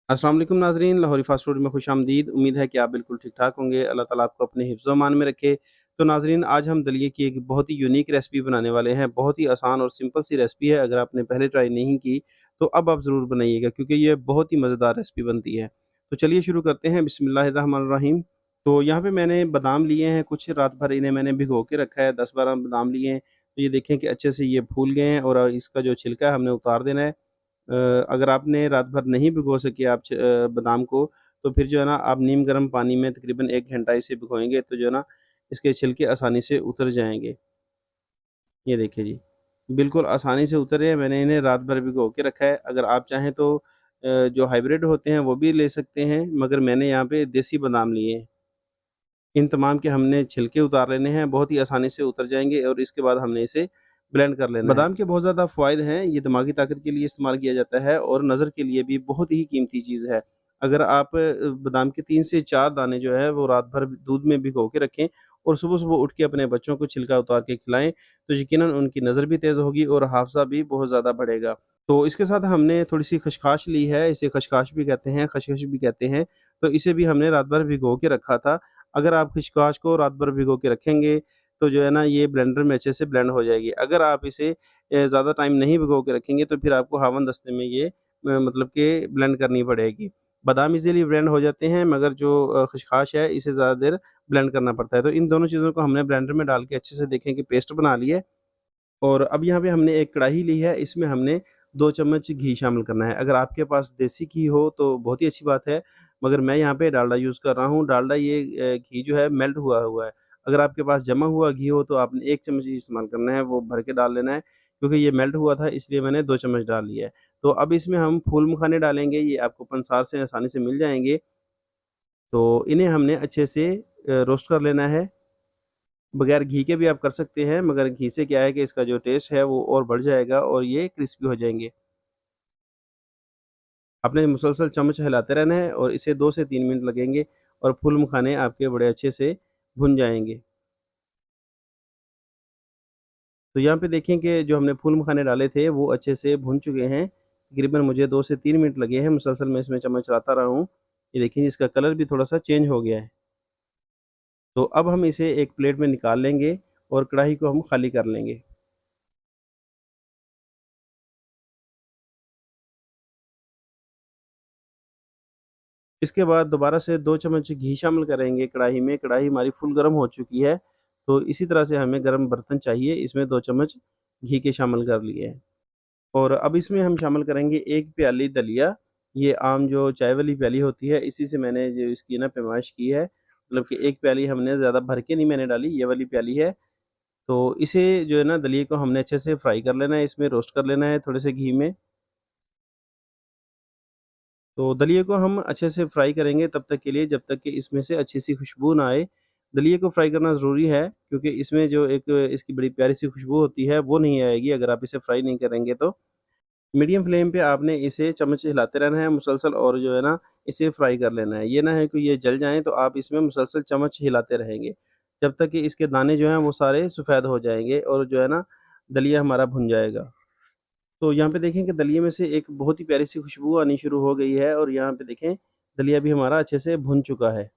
अस्सलाम वालेकुम नाज़रीन, लाहौरी फ़ास्ट फ़ूड में खुशामदीद। उम्मीद है कि आप बिल्कुल ठीक-ठाक होंगे। अल्लाह ताला आपको अपने हिफ्ज़-ओ-अमान में रखे। तो नाज़रीन, आज हम दलिये की एक बहुत ही यूनिक रेसिपी बनाने वाले हैं। बहुत ही आसान और सिंपल सी रेसिपी है। अगर आपने पहले ट्राई नहीं की, तो अब आप ज़रूर बनाइएगा क्योंकि ये बहुत ही मज़ेदार रेसिपी बनती है। तो चलिए शुरू करते हैं, बिस्मिल्लाहिर्रहमानिर्रहीम। तो यहाँ पे मैंने बादाम लिए हैं कुछ, रात भर इन्हें मैंने भिगो के रखा है, 10-12 बादाम लिए हैं। तो ये देखें कि अच्छे से ये फूल गए हैं और इसका जो छिलका है हमने उतार देना है। अगर आपने रात भर नहीं भिगो सके बादाम को, तो फिर जो है ना आप नीम गर्म पानी में तकरीबन 1 घंटा इसे भिगोएँगे तो जो है ना इसके छिलके आसानी से उतर जाएँगे। ये देखिए जी, बिल्कुल आसानी से उतर रहे हैं, मैंने इन्हें रात भर भिगो के रखा है। अगर आप चाहें तो जो हाइब्रिड होते हैं वो भी ले सकते हैं, मगर मैंने यहाँ पे देसी बादाम लिए हैं। इन तमाम के हमने छिलके उतार लेने हैं, बहुत ही आसानी से उतर जाएँगे और इसके बाद हमने इसे ब्लेंड कर लेना है। बादाम के बहुत ज़्यादा फ़वाइद हैं, ये दिमागी ताकत के लिए इस्तेमाल किया जाता है और नज़र के लिए भी बहुत ही कीमती चीज़ है। अगर आप बादाम के 3 से 4 दाने जो है वो रात भर दूध में भिगो के रखें और सुबह-सुबह उठ के अपने बच्चों को छिलका उतार के खिलाएँ, तो यकीनन उनकी नज़र भी तेज़ होगी और हाफ़ज़ा भी बहुत ज़्यादा बढ़ेगा। तो इसके साथ हमने थोड़ी-सी खशखाश ली है, इसे खशखाश भी कहते हैं, खशखश भी कहते हैं, तो इसे भी हमने रात भर भिगो के रखा था। अगर आप खशकाश को रात भर भिगो के रखेंगे, तो जो है ना ये ब्लेंडर में अच्छे से ब्लेंड हो जाएगी। अगर आप इसे ज़्यादा टाइम नहीं भिगो के रखेंगे तो फिर आपको हावन-दस्ते में ये मतलब कि ब्लेंड करनी पड़ेगी। बादाम इज़िली ब्लेंड हो जाते हैं मगर जो खशखाश है इसे ज़्यादा देर ब्लेंड करना पड़ता है। तो इन दोनों चीज़ों को हमने ब्लेंडर में डाल के अच्छे से देखें कि पेस्ट बना ली है। और अब यहाँ पे हमने एक कढ़ाई ली है, इसमें हमने 2 चम्मच घी शामिल करना है। अगर आपके पास देसी घी हो तो बहुत ही अच्छी बात है, मगर मैं यहाँ पे डालडा यूज़ कर रहा हूँ। डालडा ये घी जो है मेल्ट हुआ हुआ है। अगर आपके पास जमा हुआ घी हो तो आपने 1 चम्मच ही इस्तेमाल करना है, वो भर के डाल लेना है, क्योंकि ये मेल्ट हुआ था इसलिए मैंने 2 चम्मच डाल लिया है। तो अब इसमें हम फूल मखाने डालेंगे, ये आपको पंसार से आसानी से मिल जाएँगे। तो इन्हें हमने अच्छे से रोस्ट कर लेना है। बगैर घी के भी आप कर सकते हैं, मगर घी से क्या है कि इसका जो टेस्ट है वो और बढ़ जाएगा और ये क्रिस्पी हो जाएँगे। आपने मुसलसल चम्मच हिलाते रहना है और इसे 2 से 3 मिनट लगेंगे और फूल मखाने आपके बड़े अच्छे से भुन जाएँगे। तो यहाँ पे देखें कि जो हमने फूल मखाने डाले थे वो अच्छे से भुन चुके हैं। तकरीबन मुझे 2 से 3 मिनट लगे हैं, मुसलसल मैं इसमें चम्मच चलाता रहा हूँ। ये देखिए इसका कलर भी थोड़ा-सा चेंज हो गया है। तो अब हम इसे एक प्लेट में निकाल लेंगे और कढ़ाई को हम खाली कर लेंगे। इसके बाद दोबारा से 2 चम्मच घी शामिल करेंगे कढ़ाई में, कढ़ाई हमारी फुल गर्म हो चुकी है, तो इसी तरह से हमें गर्म बर्तन चाहिए, इसमें 2 चम्मच घी के शामिल कर लिए हैं। और अब इसमें हम शामिल करेंगे 1 प्याली दलिया, ये आम जो चाय वाली प्याली होती है, इसी से मैंने जो इसकी ना पैमाइश की है, मतलब कि 1 प्याली हमने ज़्यादा भर के नहीं मैंने डाली, ये वाली प्याली है। तो इसे जो है ना दलिये को हमने अच्छे से फ्राई कर लेना है, इसमें रोस्ट कर लेना है थोड़े से घी में। तो दलिये को हम अच्छे से फ्राई करेंगे तब तक के लिए जब तक कि इसमें से अच्छी-सी खुशबू ना आए। दलिये को फ्राई करना ज़रूरी है क्योंकि इसमें जो एक इसकी बड़ी प्यारी-सी खुशबू होती है वो नहीं आएगी अगर आप इसे फ्राई नहीं करेंगे तो। मीडियम फ्लेम पे आपने इसे चम्मच से हिलाते रहना है मुसलसल और जो है ना इसे फ्राई कर लेना है। ये ना है कि ये जल जाएँ तो आप इसमें मुसलसल चम्मच हिलाते रहेंगे, जब तक कि इसके दाने जो हैं वो सारे सफ़ेद हो जाएँगे और जो है ना दलिया हमारा भुन जाएगा। तो यहाँ पे देखें कि दलिये में से एक बहुत ही प्यारी-सी खुशबू आनी शुरू हो गई है और यहाँ पे देखें दलिया भी हमारा अच्छे से भुन चुका है।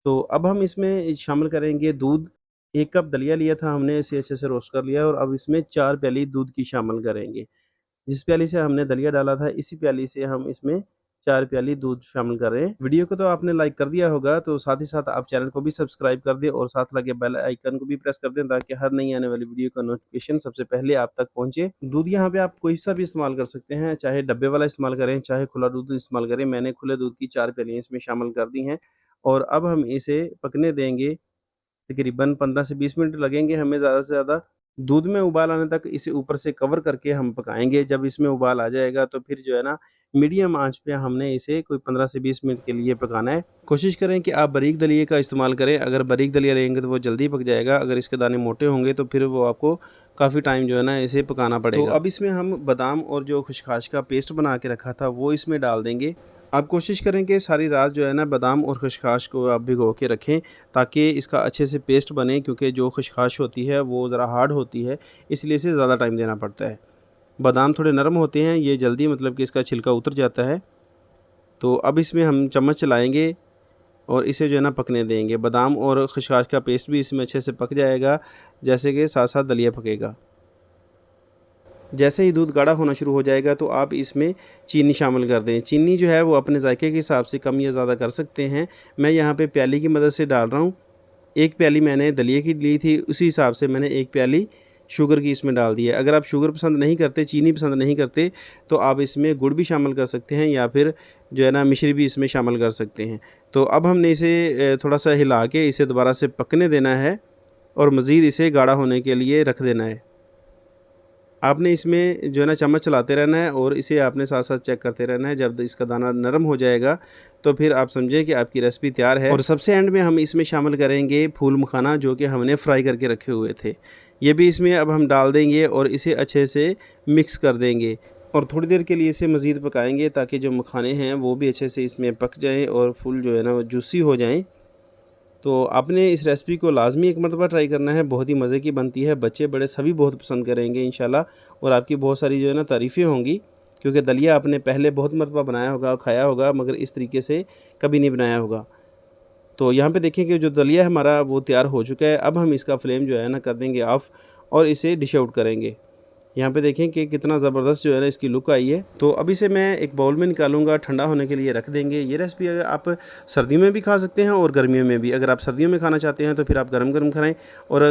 तो अब हम इसमें शामिल करेंगे दूध। 1 कप दलिया लिया था हमने, इसे अच्छे से रोस्ट कर लिया और अब इसमें 4 प्याली दूध की शामिल करेंगे। जिस प्याली से हमने दलिया डाला था, इसी प्याली से हम इसमें 4 प्याली दूध शामिल कर रहे हैं। वीडियो को तो आपने लाइक कर दिया होगा, तो साथ ही साथ आप चैनल को भी सब्सक्राइब कर दें और साथ लगे बेल आइकन को भी प्रेस कर दें ताकि हर नई आने वाली वीडियो का नोटिफ़िकेशन सबसे पहले आप तक पहुँचे। दूध यहाँ पे आप कोई सा भी इस्तेमाल कर सकते हैं, चाहे डब्बे वाला इस्तेमाल करें, चाहे खुला दूध इस्तेमाल करें। मैंने खुले दूध की 4 प्यालियाँ इसमें शामिल कर दी हैं और अब हम इसे पकने देंगे। तकरीबन 15 से 20 मिनट लगेंगे हमें ज़्यादा से ज़्यादा। दूध में उबाल आने तक इसे ऊपर से कवर करके हम पकाएँगे। जब इसमें उबाल आ जाएगा तो फिर जो है ना मीडियम आँच पे हमने इसे कोई 15 से 20 मिनट के लिए पकाना है। कोशिश करें कि आप बारीक दलिये का इस्तेमाल करें। अगर बारीक दलिया लेंगे तो वो जल्दी पक जाएगा। अगर इसके दाने मोटे होंगे तो फिर वो आपको काफ़ी टाइम जो है ना इसे पकाना पड़ेगा। तो अब इसमें हम बादाम और जो खसखस का पेस्ट बना के रखा था वो इसमें डाल देंगे। आप कोशिश करें कि सारी रात जो है ना बादाम और खसखस को आप भिगो के रखें ताकि इसका अच्छे से पेस्ट बने, क्योंकि जो खसखस होती है वो ज़रा हार्ड होती है, इसलिए इसे ज़्यादा टाइम देना पड़ता है। बादाम थोड़े नरम होते हैं, ये जल्दी मतलब कि इसका छिलका उतर जाता है। तो अब इसमें हम चम्मच चलाएँगे और इसे जो है ना पकने देंगे। बादाम और खसखस का पेस्ट भी इसमें अच्छे से पक जाएगा, जैसे कि साथ-साथ दलिया पकेगा। जैसे ही दूध गाढ़ा होना शुरू हो जाएगा तो आप इसमें चीनी शामिल कर दें। चीनी जो है वो अपने जायके के हिसाब से कम या ज़्यादा कर सकते हैं। मैं यहाँ पे प्याली की मदद से डाल रहा हूँ। 1 प्याली मैंने दलिये की ली थी, उसी हिसाब से मैंने 1 प्याली शुगर की इसमें डाल दी है। अगर आप शुगर पसंद नहीं करते, चीनी पसंद नहीं करते, तो आप इसमें गुड़ भी शामिल कर सकते हैं या फिर जो है ना मिश्री भी इसमें शामिल कर सकते हैं। तो अब हमने इसे थोड़ा-सा हिला के इसे दोबारा से पकने देना है और मज़ीद इसे गाढ़ा होने के लिए रख देना है। आपने इसमें जो है ना चम्मच चलाते रहना है और इसे आपने साथ-साथ चेक करते रहना है। जब इसका दाना नरम हो जाएगा तो फिर आप समझें कि आपकी रेसिपी तैयार है। और सबसे एंड में हम इसमें शामिल करेंगे फूल मखाना, जो कि हमने फ्राई करके रखे हुए थे। ये भी इसमें अब हम डाल देंगे और इसे अच्छे से मिक्स कर देंगे और थोड़ी देर के लिए इसे मज़ीद पकाएँगे ताकि जो मखाने हैं वो भी अच्छे से इसमें पक जाएँ और फुल जो है ना वो जूसी हो जाएँ। तो आपने इस रेसिपी को लाज़मी एक मरतबा ट्राई करना है, बहुत ही मज़े की बनती है। बच्चे बड़े सभी बहुत पसंद करेंगे इंशाल्लाह और आपकी बहुत सारी जो है ना तारीफ़ें होंगी, क्योंकि दलिया आपने पहले बहुत मरतबा बनाया होगा और खाया होगा, मगर इस तरीके से कभी नहीं बनाया होगा। तो यहाँ पे देखें कि जो दलिया है हमारा वो तैयार हो चुका है। अब हम इसका फ्लेम जो है ना कर देंगे ऑफ़ और इसे डिश आउट करेंगे। यहाँ पे देखें कि कितना ज़बरदस्त जो है ना इसकी लुक आई है। तो अब इसे मैं एक बाउल में निकालूंगा, ठंडा होने के लिए रख देंगे। ये रेसिपी अगर आप सर्दियों में भी खा सकते हैं और गर्मियों में भी। अगर आप सर्दियों में खाना चाहते हैं तो फिर आप गरम-गरम खाएं और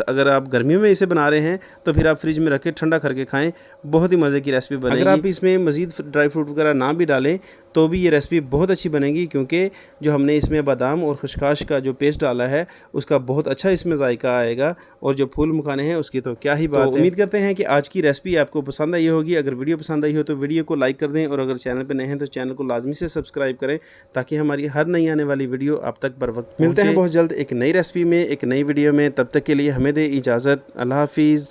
अगर आप गर्मियों में इसे बना रहे हैं तो फिर आप फ्रिज में रख के ठंडा करके खाएँ। बहुत ही मज़े की रेसिपी बनेगी। अगर आप इसमें मज़ीद ड्राई फ्रूट वगैरह ना भी डालें तो भी ये रेसिपी बहुत अच्छी बनेगी, क्योंकि जो हमने इसमें बादाम और खसखस का जो पेस्ट डाला है उसका बहुत अच्छा इसमें जायका आएगा और जो फूल मखाने हैं उसकी तो क्या ही बात है। उम्मीद करते हैं कि आज की रेसिपी आपको पसंद आई होगी। अगर वीडियो पसंद आई हो तो वीडियो को लाइक कर दें और अगर चैनल पर नए हैं तो चैनल को लाजमी से सब्सक्राइब करें, ताकि हमारी हर नई आने वाली वीडियो आप तक बर वक्त मिलते हैं बहुत जल्द एक नई रेसिपी में, एक नई वीडियो में। तब तक के लिए हमें दें इजाज़त। अल्लाह हाफिज़।